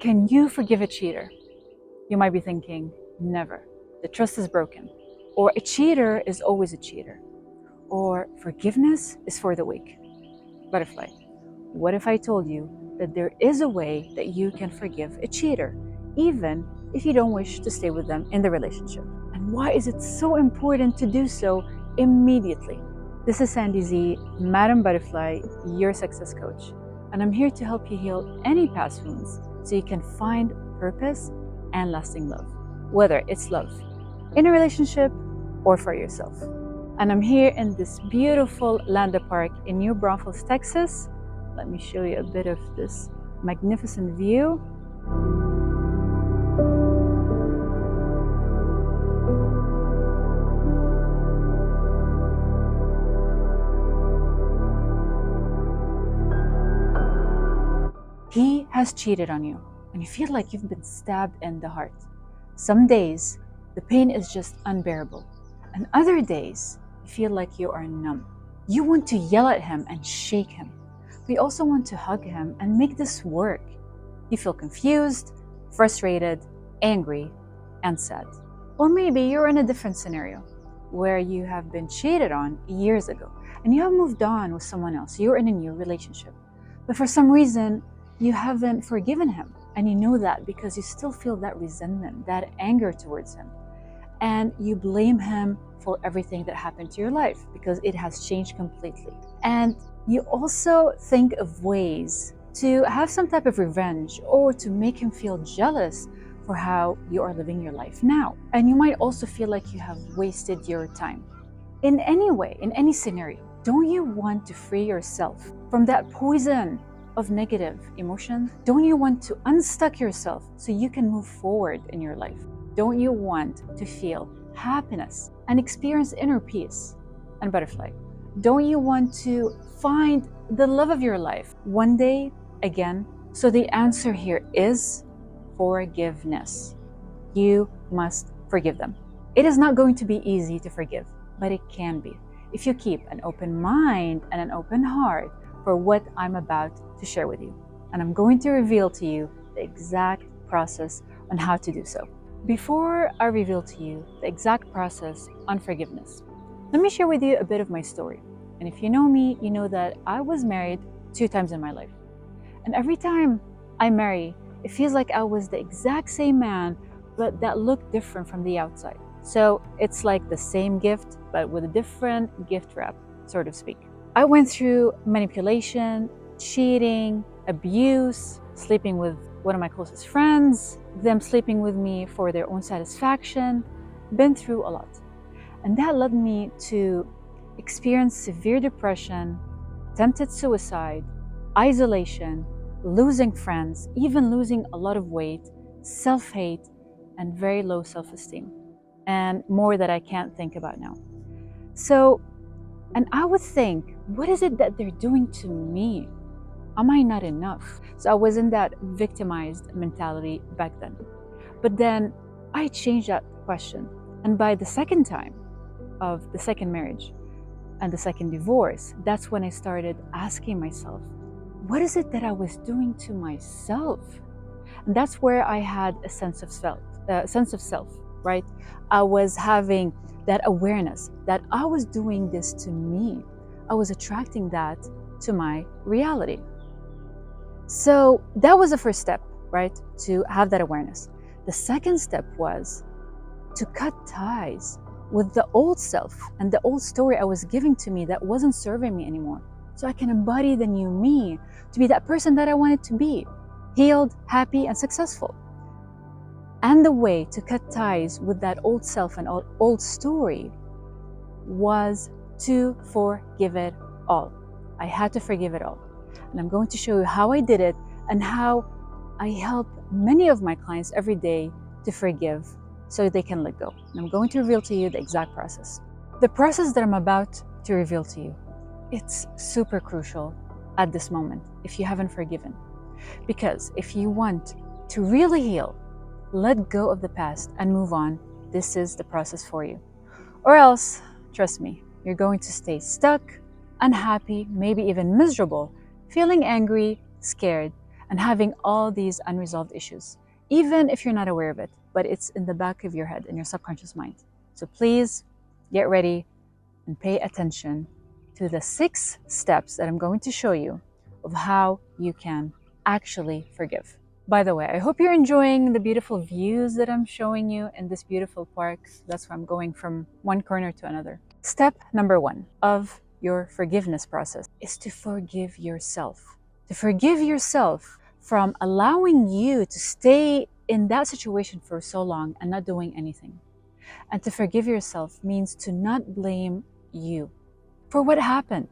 Can you forgive a cheater? You might be thinking, never. The trust is broken. Or a cheater is always a cheater. Or forgiveness is for the weak. Butterfly, what if I told you that there is a way that you can forgive a cheater, even if you don't wish to stay with them in the relationship? And why is it so important to do so immediately? This is Sandy Z, Madam Butterfly, your success coach. And I'm here to help you heal any past wounds so you can find purpose and lasting love, whether it's love in a relationship or for yourself. And I'm here in this beautiful Landa Park in New Braunfels, Texas. Let me show you a bit of this magnificent view. He has cheated on you, and you feel like you've been stabbed in the heart. Some days, the pain is just unbearable, and other days, you feel like you are numb. You want to yell at him and shake him, but you also want to hug him and make this work. You feel confused, frustrated, angry, and sad. Or maybe you're in a different scenario where you have been cheated on years ago, and you have moved on with someone else. You're in a new relationship, but for some reason, you haven't forgiven him, and you know that because you still feel that resentment, that anger towards him, and you blame him for everything that happened to your life because it has changed completely. And you also think of ways to have some type of revenge or to make him feel jealous for how you are living your life now. And you might also feel like you have wasted your time. In any way, in any scenario, don't you want to free yourself from that poison of negative emotions? Don't you want to unstuck yourself so you can move forward in your life? Don't you want to feel happiness and experience inner peace? And butterfly, don't you want to find the love of your life one day again? So the answer here is forgiveness. You must forgive them. It is not going to be easy to forgive, but it can be if you keep an open mind and an open heart for what I'm about to share with you. And I'm going to reveal to you the exact process on how to do so. Before I reveal to you the exact process on forgiveness, let me share with you a bit of my story. And if you know me, you know that I was married 2 times in my life. And every time I marry, it feels like I was the exact same man, but that looked different from the outside. So it's like the same gift, but with a different gift wrap, so to speak. I went through manipulation, cheating, abuse, sleeping with one of my closest friends, them sleeping with me for their own satisfaction, been through a lot. And that led me to experience severe depression, attempted suicide, isolation, losing friends, even losing a lot of weight, self-hate, and very low self-esteem, and more that I can't think about now. And I would think, what is it that they're doing to me? Am I not enough? So I was in that victimized mentality back then. But then I changed that question. And by the second time of the second marriage and the second divorce, that's when I started asking myself, what is it that I was doing to myself? And that's where I had a sense of self, right? I was having that awareness that I was doing this to me. I was attracting that to my reality. So that was the first step, right? To have that awareness. The second step was to cut ties with the old self and the old story I was giving to me that wasn't serving me anymore. So I can embody the new me to be that person that I wanted to be, healed, happy, and successful. And the way to cut ties with that old self and old story was to forgive it all. I had to forgive it all. And I'm going to show you how I did it and how I help many of my clients every day to forgive so they can let go. And I'm going to reveal to you the exact process. The process that I'm about to reveal to you, it's super crucial at this moment if you haven't forgiven. Because if you want to really heal, let go of the past and move on, this is the process for you. Or else, trust me, you're going to stay stuck, unhappy, maybe even miserable, feeling angry, scared, and having all these unresolved issues, even if you're not aware of it, but it's in the back of your head, in your subconscious mind. So please get ready and pay attention to the 6 steps that I'm going to show you of how you can actually forgive. By the way, I hope you're enjoying the beautiful views that I'm showing you in this beautiful park. That's why I'm going from one corner to another. Step number 1 of your forgiveness process is to forgive yourself. To forgive yourself from allowing you to stay in that situation for so long and not doing anything. And to forgive yourself means to not blame you for what happened,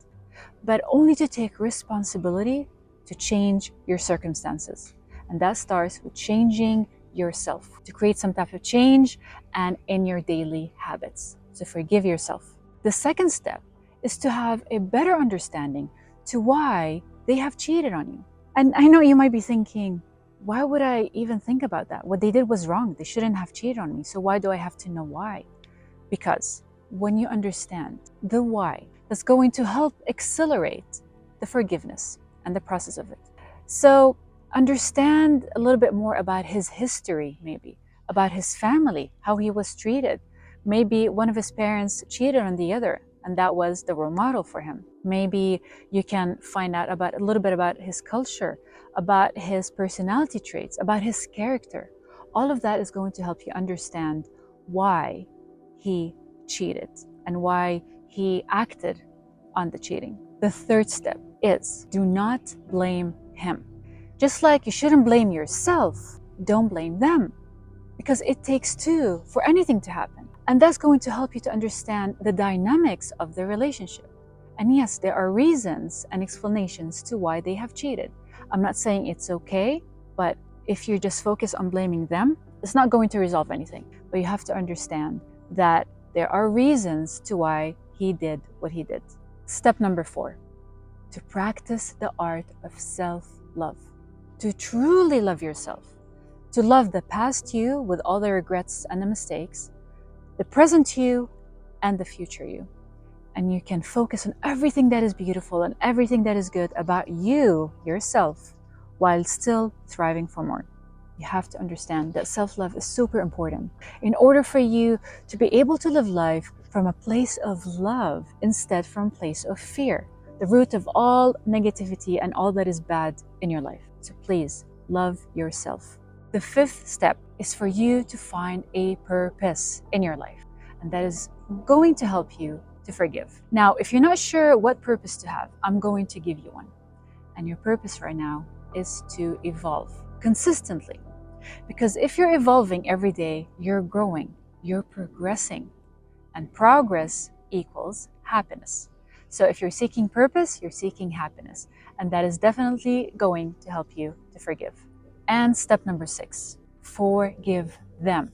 but only to take responsibility to change your circumstances. And that starts with changing yourself, to create some type of change and in your daily habits. So forgive yourself. The second step is to have a better understanding to why they have cheated on you. And I know you might be thinking, why would I even think about that? What they did was wrong. They shouldn't have cheated on me. So why do I have to know why? Because when you understand the why, that's going to help accelerate the forgiveness and the process of it. So understand a little bit more about his history, maybe about his family, how he was treated. Maybe one of his parents cheated on the other, and that was the role model for him. Maybe you can find out about a little bit about his culture, about his personality traits, about his character. All of that is going to help you understand why he cheated and why he acted on the cheating. The third step is do not blame him. Just like you shouldn't blame yourself, don't blame them, because it takes 2 for anything to happen. And that's going to help you to understand the dynamics of the relationship. And yes, there are reasons and explanations to why they have cheated. I'm not saying it's okay, but if you just focus on blaming them, it's not going to resolve anything. But you have to understand that there are reasons to why he did what he did. Step number 4, to practice the art of self-love. To truly love yourself. To love the past you with all the regrets and the mistakes, the present you and the future you. And you can focus on everything that is beautiful and everything that is good about you, yourself, while still thriving for more. You have to understand that self-love is super important in order for you to be able to live life from a place of love instead from a place of fear, the root of all negativity and all that is bad in your life. So please love yourself. The 5th step is for you to find a purpose in your life, and that is going to help you to forgive. Now, if you're not sure what purpose to have, I'm going to give you one. And your purpose right now is to evolve consistently. Because if you're evolving every day, you're growing, you're progressing, and progress equals happiness. So if you're seeking purpose, you're seeking happiness, and that is definitely going to help you to forgive. And step number 6, forgive them.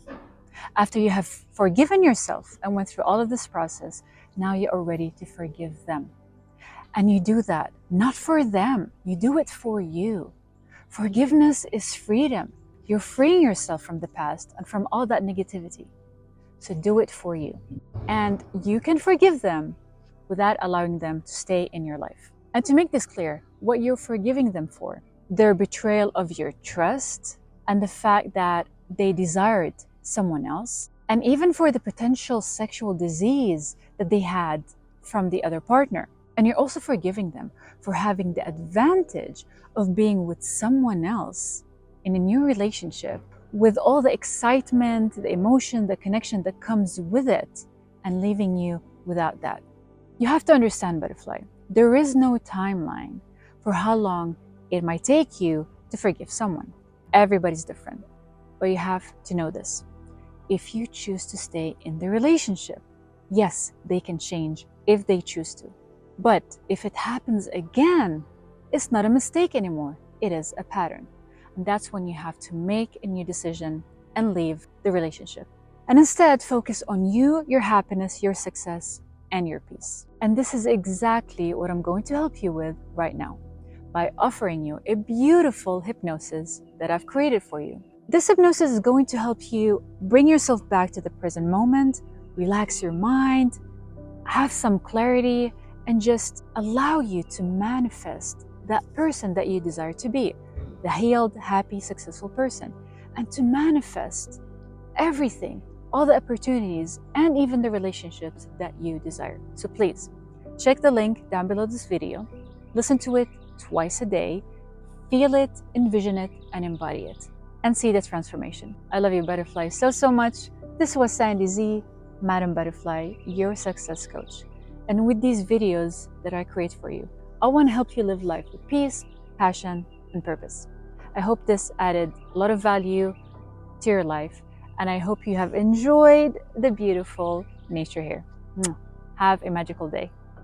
After you have forgiven yourself and went through all of this process, now you are ready to forgive them. And you do that not for them, you do it for you. Forgiveness is freedom. You're freeing yourself from the past and from all that negativity. So do it for you. And you can forgive them without allowing them to stay in your life. And to make this clear, what you're forgiving them for, their betrayal of your trust and the fact that they desired someone else, and even for the potential sexual disease that they had from the other partner. And you're also forgiving them for having the advantage of being with someone else in a new relationship with all the excitement, the emotion, the connection that comes with it, and leaving you without that. You have to understand, butterfly, there is no timeline for how long it might take you to forgive someone. Everybody's different, but you have to know this. If you choose to stay in the relationship, yes, they can change if they choose to. But if it happens again, it's not a mistake anymore. It is a pattern. And that's when you have to make a new decision and leave the relationship. And instead, focus on you, your happiness, your success, and your peace. And this is exactly what I'm going to help you with right now by offering you a beautiful hypnosis that I've created for you. This hypnosis is going to help you bring yourself back to the present moment, relax your mind, have some clarity, and just allow you to manifest that person that you desire to be. the healed, happy, successful person, and to manifest everything, all the opportunities, and even the relationships that you desire. So please, check the link down below this video, listen to it twice a day, feel it, envision it, and embody it, and see the transformation. I love you, butterfly, so, so much. This was Sandy Z, Madam Butterfly, your success coach. And with these videos that I create for you, I want to help you live life with peace, passion, and purpose. I hope this added a lot of value to your life, and I hope you have enjoyed the beautiful nature here. Have a magical day.